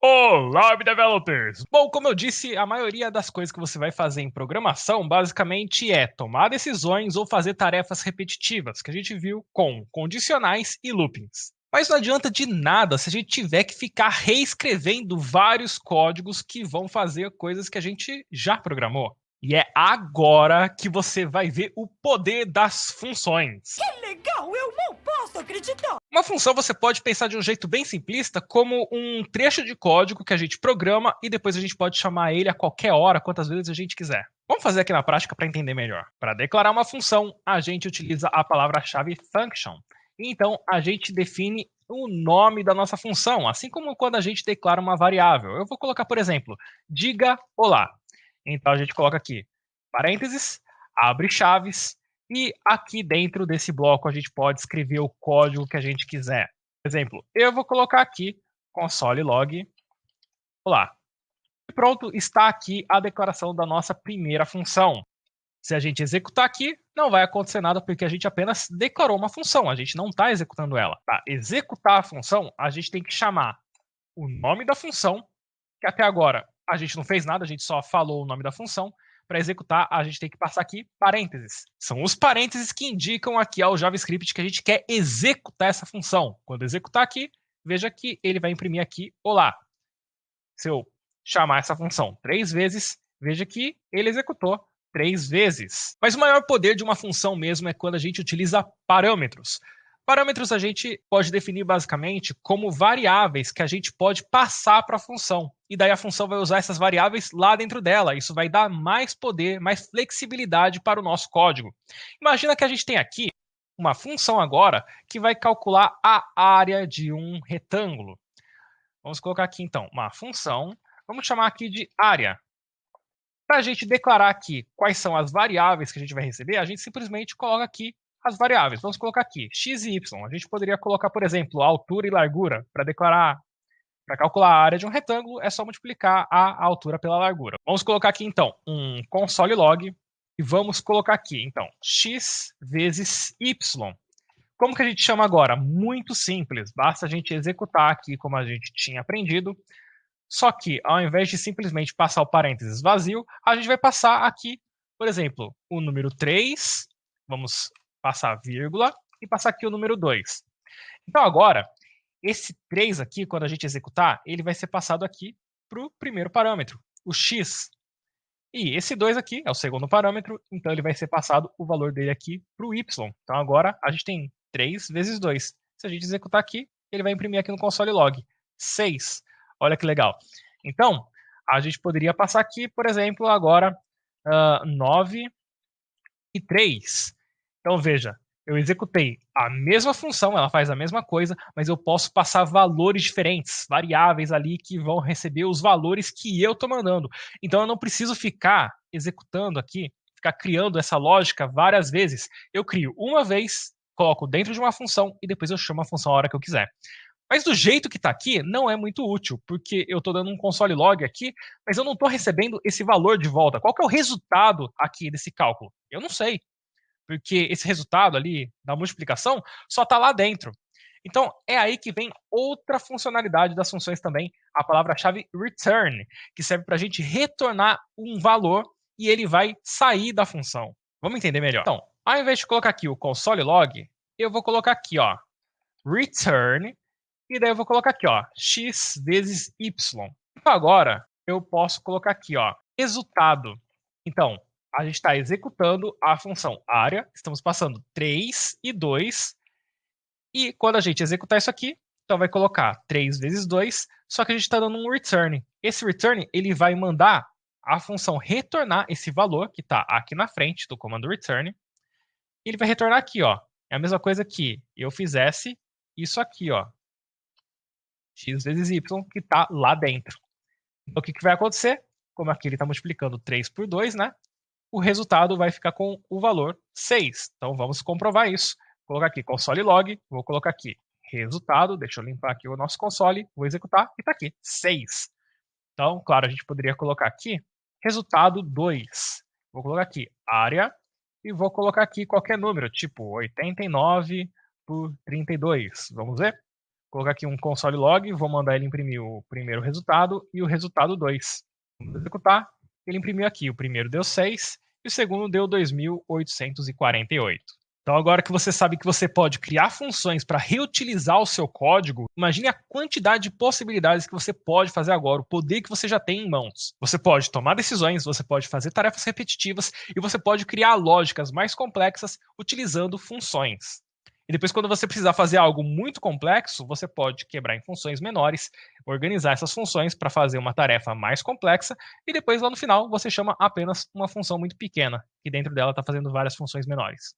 Olá, developers! Bom, como eu disse, a maioria das coisas que você vai fazer em programação basicamente é tomar decisões ou fazer tarefas repetitivas, que a gente viu com condicionais e loopings. Mas não adianta de nada se a gente tiver que ficar reescrevendo vários códigos que vão fazer coisas que a gente já programou. E é agora que você vai ver o poder das funções. Legal, eu não posso acreditar! Uma função você pode pensar de um jeito bem simplista como um trecho de código que a gente programa e depois a gente pode chamar ele a qualquer hora, quantas vezes a gente quiser. Vamos fazer aqui na prática para entender melhor. Para declarar uma função, a gente utiliza a palavra-chave function. Então, a gente define o nome da nossa função, assim como quando a gente declara uma variável. Eu vou colocar, por exemplo, diga olá. Então, a gente coloca aqui parênteses, abre chaves, e aqui dentro desse bloco a gente pode escrever o código que a gente quiser. Por exemplo, eu vou colocar aqui console log olá. E pronto, está aqui a declaração da nossa primeira função. Se a gente executar aqui, não vai acontecer nada porque a gente apenas declarou uma função, a gente não está executando ela. Para executar a função, a gente tem que chamar o nome da função, que até agora a gente não fez nada, a gente só falou o nome da função. Para executar, a gente tem que passar aqui parênteses. São os parênteses que indicam aqui ao JavaScript que a gente quer executar essa função. Quando executar aqui, veja que ele vai imprimir aqui olá. Se eu chamar essa função 3 vezes, veja que ele executou 3 vezes. Mas o maior poder de uma função mesmo é quando a gente utiliza parâmetros. Parâmetros a gente pode definir basicamente como variáveis que a gente pode passar para a função. E daí a função vai usar essas variáveis lá dentro dela. Isso vai dar mais poder, mais flexibilidade para o nosso código. Imagina que a gente tem aqui uma função agora que vai calcular a área de um retângulo. Vamos colocar aqui então uma função. Vamos chamar aqui de área. Para a gente declarar aqui quais são as variáveis que a gente vai receber, a gente simplesmente coloca aqui as variáveis. Vamos colocar aqui x e y. A gente poderia colocar, por exemplo, altura e largura para declarar, para calcular a área de um retângulo, é só multiplicar a altura pela largura. Vamos colocar aqui então um console log e vamos colocar aqui então x vezes y. Como que a gente chama agora? Muito simples, basta a gente executar aqui como a gente tinha aprendido. Só que, ao invés de simplesmente passar o parênteses vazio, a gente vai passar aqui, por exemplo, o número 3, vamos passar vírgula, e passar aqui o número 2. Então agora, esse 3 aqui, quando a gente executar, ele vai ser passado aqui para o primeiro parâmetro, o x. E esse 2 aqui é o segundo parâmetro, então ele vai ser passado o valor dele aqui para o y. Então agora a gente tem 3 vezes 2. Se a gente executar aqui, ele vai imprimir aqui no console log 6. Olha que legal. Então, a gente poderia passar aqui, por exemplo, agora 9 e 3. Então veja, eu executei a mesma função, ela faz a mesma coisa, mas eu posso passar valores diferentes, variáveis ali que vão receber os valores que eu estou mandando. Então eu não preciso ficar executando aqui, ficar criando essa lógica várias vezes. Eu crio uma vez, coloco dentro de uma função e depois eu chamo a função a hora que eu quiser. Mas do jeito que está aqui, não é muito útil, porque eu estou dando um console log aqui, mas eu não estou recebendo esse valor de volta. Qual que é o resultado aqui desse cálculo? Eu não sei, porque esse resultado ali da multiplicação só está lá dentro. Então, é aí que vem outra funcionalidade das funções também, a palavra-chave return, que serve para a gente retornar um valor e ele vai sair da função. Vamos entender melhor. Então, ao invés de colocar aqui o console log, eu vou colocar aqui, ó, return, e daí eu vou colocar aqui, ó, x vezes y. Então agora eu posso colocar aqui, ó, resultado. Então, a gente está executando a função área, estamos passando 3 e 2, e quando a gente executar isso aqui, então vai colocar 3 vezes 2, só que a gente está dando um return. Esse return, ele vai mandar a função retornar esse valor que está aqui na frente do comando return, e ele vai retornar aqui, ó. É a mesma coisa que eu fizesse isso aqui, ó, x vezes y, que está lá dentro. Então, o que, que vai acontecer? Como aqui ele está multiplicando 3 por 2, né? O resultado vai ficar com o valor 6. Então, vamos comprovar isso. Vou colocar aqui console log, vou colocar aqui resultado, deixa eu limpar aqui o nosso console, vou executar e está aqui, 6. Então, claro, a gente poderia colocar aqui resultado 2. Vou colocar aqui área e vou colocar aqui qualquer número, tipo 89 por 32. Vamos ver? colocar aqui um console log, vou mandar ele imprimir o primeiro resultado e o resultado 2. Vamos executar. Ele imprimiu aqui. O primeiro deu 6 e o segundo deu 2.848. Então, agora que você sabe que você pode criar funções para reutilizar o seu código, imagine a quantidade de possibilidades que você pode fazer agora, o poder que você já tem em mãos. Você pode tomar decisões, você pode fazer tarefas repetitivas e você pode criar lógicas mais complexas utilizando funções. E depois, quando você precisar fazer algo muito complexo, você pode quebrar em funções menores, organizar essas funções para fazer uma tarefa mais complexa, e depois, lá no final, você chama apenas uma função muito pequena, que dentro dela está fazendo várias funções menores.